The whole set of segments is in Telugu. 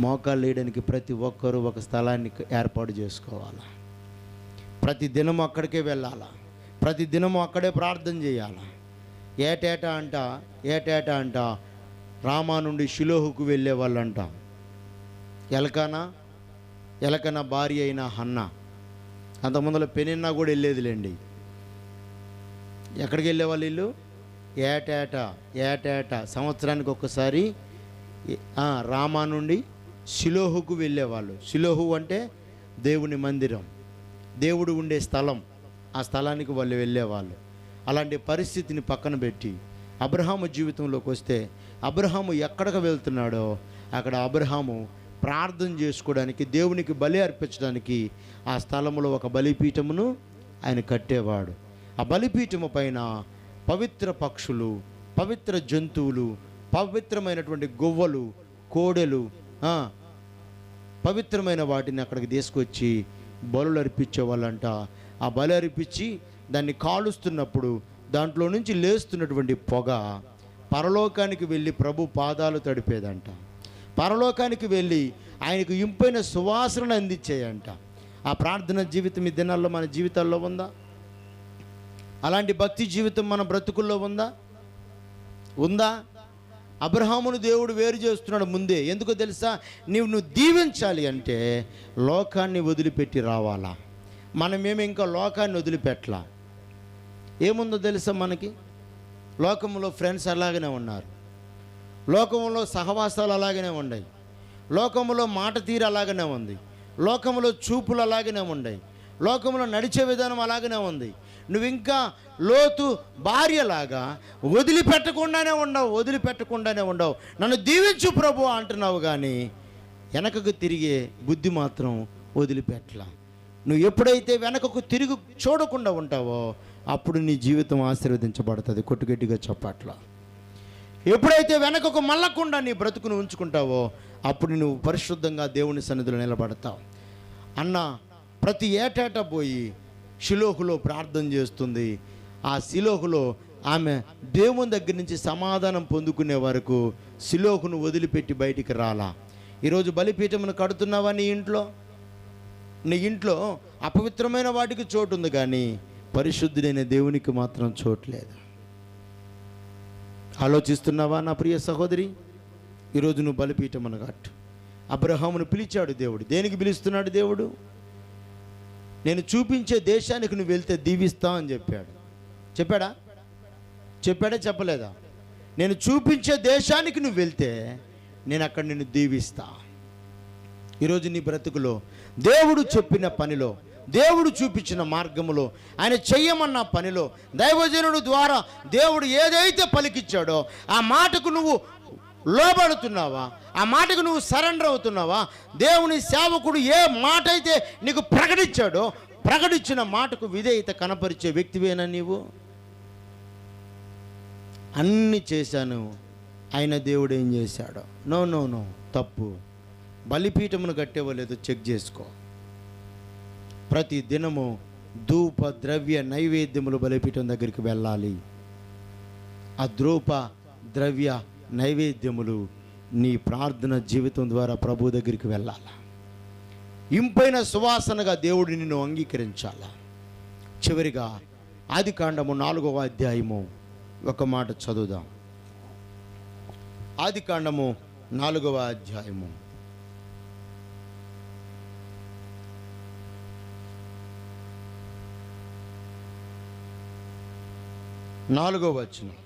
మోకాళ్ళు వేయడానికి ప్రతి ఒక్కరూ ఒక స్థలాన్ని ఏర్పాటు చేసుకోవాలి. ప్రతి దినము అక్కడికే వెళ్ళాలా, ప్రతి దినము అక్కడే ప్రార్థన చేయాలా. ఏటేటా అంట రామా నుండి షిలోహుకు వెళ్ళే వాళ్ళంట. ఎలకనా భార్య అయిన హన్న, అంతకుముందులో పెనిన్నా కూడా వెళ్ళేదిలేండి. ఎక్కడికి వెళ్ళేవాళ్ళు వీళ్ళు? ఏటేటా సంవత్సరానికి ఒక్కసారి రామా నుండి షిలోహుకు వెళ్ళేవాళ్ళు. షిలోహు అంటే దేవుని మందిరం, దేవుడు ఉండే స్థలం. ఆ స్థలానికి వాళ్ళు వెళ్ళేవాళ్ళు. అలాంటి పరిస్థితిని పక్కన పెట్టి అబ్రహాము జీవితంలోకి వస్తే, అబ్రహాము ఎక్కడికి వెళ్తున్నాడో అక్కడ అబ్రహాము ప్రార్థన చేసుకోవడానికి, దేవునికి బలి అర్పించడానికి ఆ స్థలంలో ఒక బలిపీఠమును ఆయన కట్టేవాడు. ఆ బలిపీఠము పైన పవిత్ర పక్షులు, పవిత్ర జంతువులు, పవిత్రమైనటువంటి గువ్వలు, కోడెలు, పవిత్రమైన వాటిని అక్కడికి తీసుకొచ్చి బలులు అర్పించేవాళ్ళంట. ఆ బలి అర్పించి దాన్ని కాలుస్తున్నప్పుడు దాంట్లో నుంచి లేస్తున్నటువంటి పొగ పరలోకానికి వెళ్ళి ప్రభు పాదాలు తడిపేదంట. పరలోకానికి వెళ్ళి ఆయనకు ఇంపైన సువాసనను అందించేయంట. ఆ ప్రార్థన జీవితం ఈ దినాల్లో మన జీవితాల్లో ఉందా? అలాంటి భక్తి జీవితం మన బ్రతుకుల్లో ఉందా? అబ్రహామును దేవుడు వేరు చేస్తున్నాడు ముందే. ఎందుకో తెలుసా? నువ్వు దీవించాలి అంటే లోకాన్ని వదిలిపెట్టి రావాలా. మనమేమి ఇంకా లోకాన్ని వదిలిపెట్టలా. ఏముందో తెలుసా మనకి? లోకంలో ఫ్రెండ్స్ అలాగనే ఉన్నారు, లోకంలో సహవాసాలు అలాగనే ఉన్నాయి, లోకంలో మాట తీరు అలాగనే ఉంది, లోకంలో చూపులు అలాగనే ఉన్నాయి, లోకంలో నడిచే విధానం అలాగనే ఉంది. నువ్వు ఇంకా లోతు భార్యలాగా వదిలిపెట్టకుండానే ఉండవు. నన్ను దీవించు ప్రభు అంటున్నావు, కానీ వెనకకు తిరిగే బుద్ధి మాత్రం వదిలిపెట్టలా. నువ్వు ఎప్పుడైతే వెనకకు తిరిగి చూడకుండా ఉంటావో అప్పుడు నీ జీవితం ఆశీర్వదించబడుతుంది. కొట్టుగట్టిగా చెప్పట్లా. ఎప్పుడైతే వెనకకు మళ్ళకుండా నీ బ్రతుకును ఉంచుకుంటావో అప్పుడు నువ్వు పరిశుద్ధంగా దేవుని సన్నిధిలో నిలబడతావు. అన్న ప్రతి ఏటేటా పోయి షిలోహులో ప్రార్థన చేస్తుంది. ఆ షిలోహులో ఆమె దేవుని దగ్గర నుంచి సమాధానం పొందుకునే వరకు షిలోహును వదిలిపెట్టి బయటికి రాలా. ఈరోజు బలిపీఠమును కడుతున్నావా? నీ ఇంట్లో అపవిత్రమైన వాటికి చోటు ఉంది, కానీ పరిశుద్ధుడైన దేవునికి మాత్రం చోటు లేదు. ఆలోచిస్తున్నావా నా ప్రియ సహోదరి? ఈరోజు నువ్వు బలిపీఠమును కట్టు. అబ్రహామును పిలిచాడు దేవుడు. దేనికి పిలుస్తున్నాడు దేవుడు? నేను చూపించే దేశానికి నువ్వు వెళ్తే దీవిస్తా అని చెప్పాడా? చెప్పలేదా? నేను చూపించే దేశానికి నువ్వు వెళ్తే నేను అక్కడ నిన్ను దీవిస్తా. ఈరోజు నీ బ్రతుకులో దేవుడు చెప్పిన పనిలో, దేవుడు చూపించిన మార్గములో, ఆయన చెయ్యమన్న పనిలో దైవజనుడు ద్వారా దేవుడు ఏదైతే పలికిచ్చాడో ఆ మాటకు నువ్వు లోబడుతున్నావా? ఆ మాటకు నువ్వు సరెండర్ అవుతున్నావా? దేవుని సేవకుడు ఏ మాట అయితే నీకు ప్రకటించిన మాటకు విధేయత కనపరిచే వ్యక్తివేనా నీవు? అన్నీ చేశాను, ఆయన దేవుడు ఏం చేశాడో? నో, తప్పు. బలిపీఠమును కట్టేవాళ్ళేదో చెక్ చేసుకో. ప్రతి దినము ధూప ద్రవ్య నైవేద్యములు బలిపీఠం దగ్గరికి వెళ్ళాలి. ఆ ధూప ద్రవ్య నైవేద్యములు నీ ప్రార్థన జీవితం ద్వారా ప్రభు దగ్గరికి వెళ్ళాలి. ఇంపైన సువాసనగా దేవుడు నిన్ను అంగీకరించాల. చివరిగా ఆదికాండము 4వ అధ్యాయము ఒక మాట చదువుదాం. ఆదికాండము 4వ అధ్యాయము 4వ వచనం.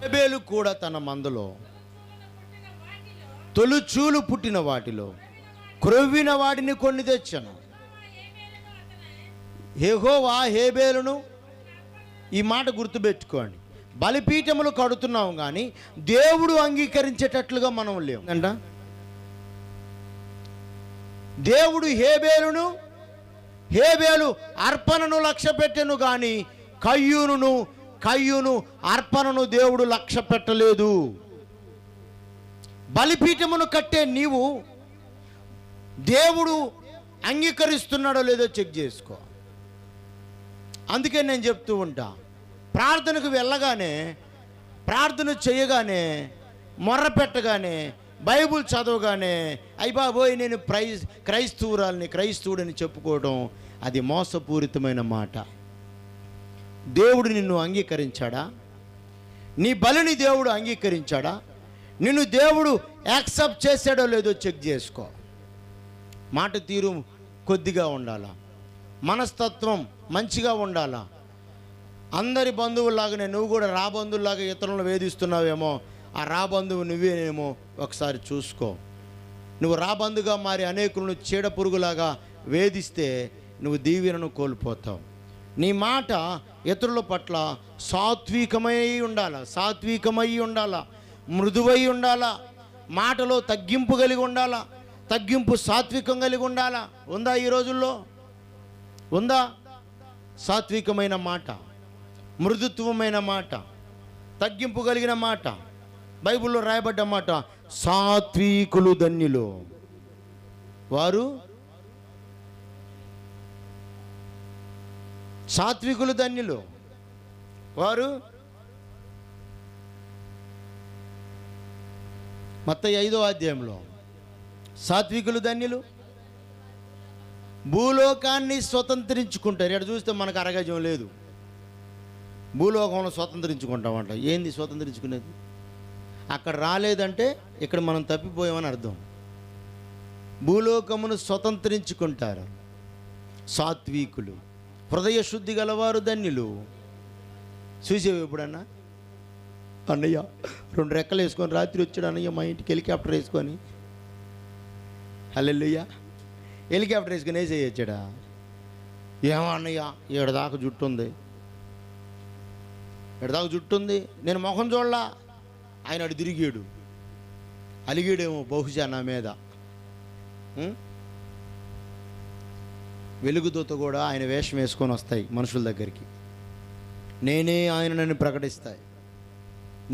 హేబేలు కూడా తన మందలో తొలుచూలు పుట్టిన వాటిలో క్రొవ్విన వాటిని కొన్ని తెచ్చను. యెహోవా హేబేలును, ఈ మాట గుర్తుపెట్టుకోండి, బలిపీఠములు కడుతున్నాం కానీ దేవుడు అంగీకరించేటట్లుగా మనం లేవు అంట. దేవుడు హేబేలు అర్పణను లక్ష్య పెట్టెను కానీ కయ్యూను అర్పణను దేవుడు లక్ష్య పెట్టలేదు. బలిపీఠమును కట్టే నీవు దేవుడు అంగీకరిస్తున్నాడో లేదో చెక్ చేసుకో. అందుకే నేను చెప్తూ ఉంటా, ప్రార్థనకు వెళ్ళగానే, ప్రార్థన చేయగానే, మొర్ర పెట్టగానే బైబుల్ చదవగానే అయ్య బాబోయ్ నేను క్రైస్తవుడని చెప్పుకోవడం అది మోసపూరితమైన మాట. దేవుడు నిన్ను అంగీకరించాడా? నీ బలిని దేవుడు అంగీకరించాడా? నిన్ను దేవుడు యాక్సెప్ట్ చేశాడో లేదో చెక్ చేసుకో. మాట తీరు కొద్దిగా ఉండాలా, మనస్తత్వం మంచిగా ఉండాలా. అందరి బంధువుల్లాగానే నువ్వు కూడా రాబంధువులాగా ఇతరులను వేధిస్తున్నావేమో, ఆ రాబంధువు నువ్వేనేమో ఒకసారి చూసుకో. నువ్వు రాబంధుగా మారి అనేకులను చీడ పురుగులాగా వేధిస్తే నువ్వు దీవెనను కోల్పోతావు. నీ మాట ఇతరుల పట్ల సాత్వికమై ఉండాలా, మృదువై ఉండాలా, మాటలో తగ్గింపు కలిగి ఉండాలా, తగ్గింపు సాత్వికం కలిగి ఉండాలా. ఉందా ఈ రోజుల్లో? ఉందా? సాత్వికమైన మాట, మృదుత్వమైన మాట, తగ్గింపు కలిగిన మాట. బైబిల్లో రాయబడ్డ మాట, సాత్వికులు ధన్యులు వారు. సాత్వికులు ధన్యులు వారు. మత్తయి 5వ అధ్యాయంలో సాత్వికులు ధన్యులు భూలోకాన్ని స్వతంత్రించుకుంటారు. ఇక్కడ చూస్తే మనకు అరగజం లేదు. భూలోకంలో స్వతంత్రించుకుంటామంట. ఏంది స్వతంత్రించుకునేది? అక్కడ రాలేదంటే ఇక్కడ మనం తప్పిపోయామని అర్థం. భూలోకమును స్వతంత్రించుకుంటారు సాత్వికులు. హృదయ శుద్ధి గలవారు ధన్యులు. చూసేవి ఎప్పుడన్నా? అన్నయ్య 2 రెక్కలు వేసుకొని రాత్రి వచ్చాడు అన్నయ్య మా ఇంటికి హెలికాప్టర్ వేసుకొని. హల్లెలూయా. హెలికాప్టర్ వేసుకొని వేసేయచ్చాడా? ఏమో అన్నయ్య ఏడదాకా జుట్టు ఉంది, నేను మొహం చూడలా. ఆయన అడు తిరిగాడు, అలిగాడేమో బహుశా నా మీద. వెలుగుదూత కూడా ఆయన వేషం వేసుకొని వస్తాయి మనుషుల దగ్గరికి. నేనే ఆయనని ప్రకటిస్తాయి,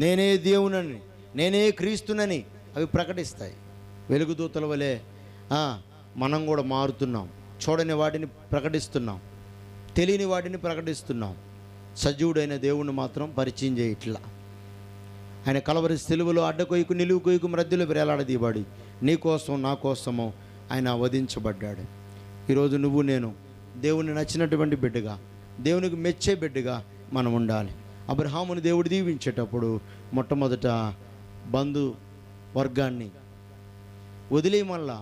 నేనే దేవునని, నేనే క్రీస్తునని అవి ప్రకటిస్తాయి. వెలుగుదూతల వలె మనం కూడా మారుతున్నాం. చూడని వాటిని ప్రకటిస్తున్నాం, తెలియని వాటిని ప్రకటిస్తున్నాం. సజీవుడైన దేవుణ్ణి మాత్రం పరిచయం చేయట్లా. ఆయన కలవరి సిలువలో అడ్డకొయ్యకు నిలువు కొయ్యకు మధ్యలో వేలాడదీయబడి నీ కోసం నా కోసము ఆయన వధించబడ్డాడు. ఈరోజు నువ్వు నేను దేవుని నచ్చినటువంటి బిడ్డగా, దేవునికి మెచ్చే బిడ్డగా మనం ఉండాలి. అబ్రహాముని దేవుడు దీవించేటప్పుడు మొట్టమొదట బంధు వర్గాన్ని వదిలేయమల్లా.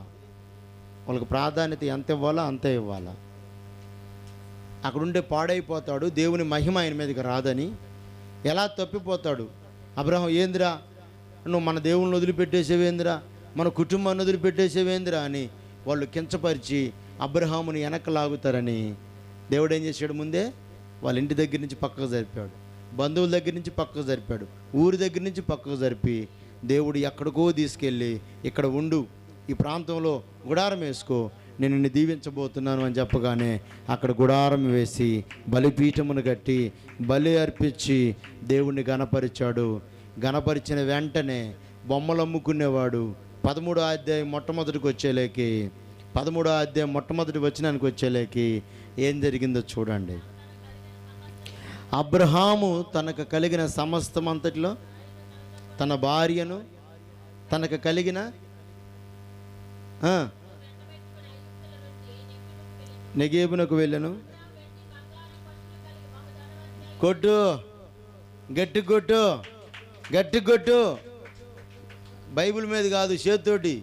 వాళ్ళకి ప్రాధాన్యత ఎంత ఇవ్వాలో అంతే ఇవ్వాలా. అక్కడుండే పాడైపోతాడు, దేవుని మహిమ ఆయన మీదకి రాదని. ఎలా తప్పిపోతాడు అబ్రహాం? ఏందిరా నువ్వు మన దేవుని వదిలిపెట్టేసేవేందిరా, మన కుటుంబాన్ని వదిలిపెట్టేసేవేందిరా అని వాళ్ళు కించపరిచి అబ్రహాముని వెనక్కి లాగుతారని దేవుడు ఏం చేశాడు? ముందే వాళ్ళ ఇంటి దగ్గర నుంచి పక్కకు జరిపాడు, బంధువుల దగ్గర నుంచి పక్కకు జరిపాడు, ఊరి దగ్గర నుంచి పక్కకు జరిపి దేవుడు ఎక్కడికో తీసుకెళ్ళి ఇక్కడ ఉండు, ఈ ప్రాంతంలో గుడారం వేసుకో, నేను నిన్ను దీవించబోతున్నాను అని చెప్పగానే అక్కడ గుడారం వేసి బలిపీఠమును కట్టి బలి అర్పించి దేవుణ్ణి గణపరిచాడు. గణపరిచిన వెంటనే బొమ్మలు అమ్ముకునేవాడు 13వ అధ్యాయం మొట్టమొదటికి వచ్చేలేకి 13వ అధ్యాయం మొట్టమొదటి వచనానికి వచ్చేలేకి ఏం జరిగిందో చూడండి. అబ్రహాము తనకు కలిగిన సమస్తం అంతటిలో తన భార్యను, తనకు కలిగిన నెగేబునకు వెళ్ళను. కొట్టు, గట్టి కొట్టు, గట్టి కొట్టు. బైబిల్ మీద కాదు, చేతితోటి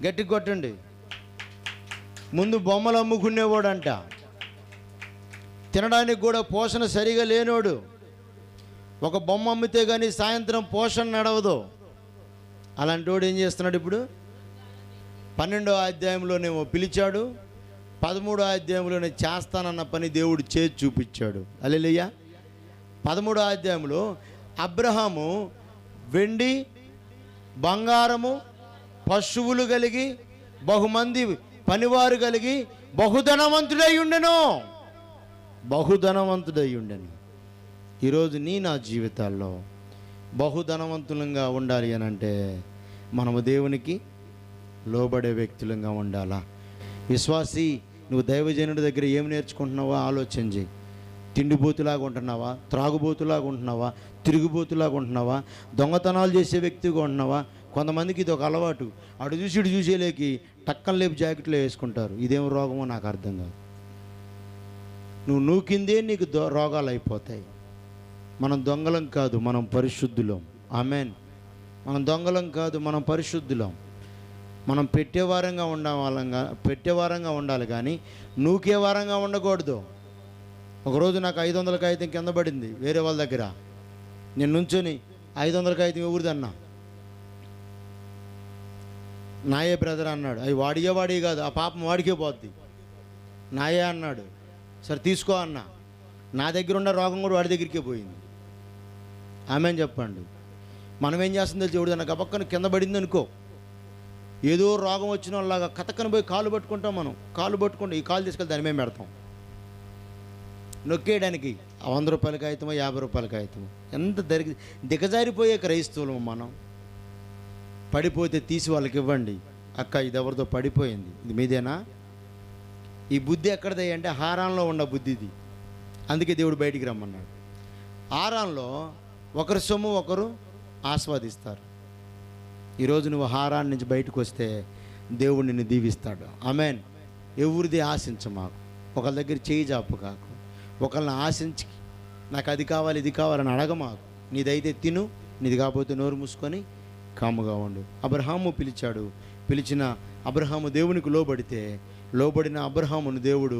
గట్టి కొట్టండి. ముందు బొమ్మలు అమ్ముకునేవాడంట, తినడానికి కూడా పోషణ సరిగా లేనోడు. ఒక బొమ్మ అమ్మితే కానీ సాయంత్రం పోషణ నడవదు. అలాంటి వాడు ఏం చేస్తున్నాడు? ఇప్పుడు 12వ అధ్యాయంలోనేమో పిలిచాడు, 13వ అధ్యాయంలోనే చేస్తానన్న పని దేవుడు చేసి చూపించాడు. హల్లెలూయా. 13వ అధ్యాయంలో అబ్రహాము వెండి బంగారము పశువులు కలిగి బహుమంది పనివారు కలిగి బహుధనవంతుడై ఉండెను. ఈరోజు నా జీవితాల్లో బహుధనవంతులంగా ఉండాలి అని అంటే మనము దేవునికి లోబడే వ్యక్తులంగా ఉండాలా. విశ్వాసి, నువ్వు దైవజనుడి దగ్గర ఏమి నేర్చుకుంటున్నావో ఆలోచన చేయి. తిండిబోతులాగా ఉంటున్నావా, త్రాగుబోతులాగా ఉంటున్నావా, తిరుగుబోతులాగా ఉంటున్నావా, దొంగతనాలు చేసే వ్యక్తిగా ఉంటున్నావా, కొంతమందికి ఇది ఒక అలవాటు. అటు చూసి ఇటు చూసేలేకి టక్కన లేపు జాకెట్లో వేసుకుంటారు. ఇదేం రోగమో నాకు అర్థం కాదు. నువ్వు నూకిందే నీకు రోగాలు అయిపోతాయి. మనం దొంగలం కాదు, మనం పరిశుద్ధులం. ఆమెన్. మనం దొంగలం కాదు, మనం పరిశుద్ధులం. మనం పెట్టేవారంగా ఉండాలి కానీ నూకే వారంగా ఉండకూడదు. ఒకరోజు నాకు 500 కాగితం కింద పడింది వేరే వాళ్ళ దగ్గర. నేను నుంచొని 500 కాగితం ఎవరిదన్నా, నాయే బ్రదర్ అన్నాడు. అవి వాడి కాదు, ఆ పాపం వాడికే పోద్ది. నాయే అన్నాడు. సరే తీసుకో అన్నా. నా దగ్గర ఉన్న రోగం కూడా వాడి దగ్గరికే పోయింది. ఆమెన్ చెప్పండి. మనం ఏం చేస్తుందో తెలిసి ఎవరిదన్నా గబక్కన కింద పడింది అనుకో, ఏదో రోగం వచ్చిన వాళ్ళలాగా కథక్కన పోయి కాలు పట్టుకుంటాం. మనం కాలు పట్టుకుంటాం, ఈ కాలు తీసుకెళ్ళి దాని మేము పెడతాం నొక్కేయడానికి. 100 రూపాయల కాగితమో 50 రూపాయల కాగితమో. ఎంత దిగజారిపోయే క్రైస్తవులం మనం. పడిపోతే తీసి వాళ్ళకి ఇవ్వండి. అక్క ఇది ఎవరితో పడిపోయింది, ఇది మీదేనా? ఈ బుద్ధి ఎక్కడదే అంటే హారాన్లో ఉన్న బుద్ధి ఇది. అందుకే దేవుడు బయటికి రమ్మన్నాడు. హారాన్లో ఒకరి సొమ్ము ఒకరు ఆస్వాదిస్తారు. ఈరోజు నువ్వు హారాన్ని నుంచి బయటకు వస్తే దేవుడు నిన్ను దీవిస్తాడు. ఆమెన్. ఎవరిది ఆశించ మాకు, ఒకళ్ళ దగ్గర చేయి జాపు కాకు, ఒకళ్ళని ఆశించి నాకు అది కావాలి ఇది కావాలని అడగమాకు. నీదైతే తిను, నీది కాకపోతే నోరు మూసుకొని కాముగా ఉండు. అబ్రహాము పిలిచాడు. పిలిచిన అబ్రహాము దేవునికి లోబడిన అబ్రహామును దేవుడు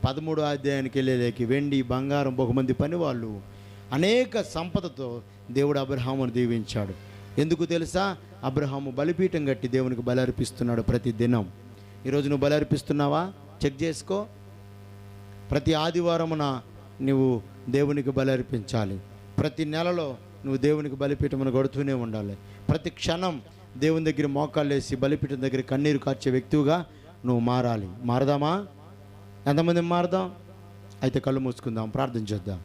13వ అధ్యాయానికి వెళ్ళేలేకి వెండి బంగారం బహుమంది పనివాళ్ళు అనేక సంపదతో దేవుడు అబ్రహామును దీవించాడు. ఎందుకు తెలుసా? అబ్రహాము బలిపీఠం కట్టి దేవునికి బలి అర్పిస్తున్నాడు ప్రతి దినం. ఈరోజు నువ్వు బలి అర్పిస్తున్నావా? చెక్ చేసుకో. ప్రతి ఆదివారమున నువ్వు దేవునికి బలి అర్పించాలి. ప్రతి నెలలో నువ్వు దేవునికి బలిపీఠమును కొడుతూనే ఉండాలి. ప్రతి క్షణం దేవుని దగ్గర మోకాళ్ళు వేసి బలిపీఠం దగ్గర కన్నీరు కార్చే వ్యక్తిగా నువ్వు మారాలి. మారదామా? ఎంతమంది మారదాం? అయితే కళ్ళు మూసుకుందాం, ప్రార్థన చేద్దాం.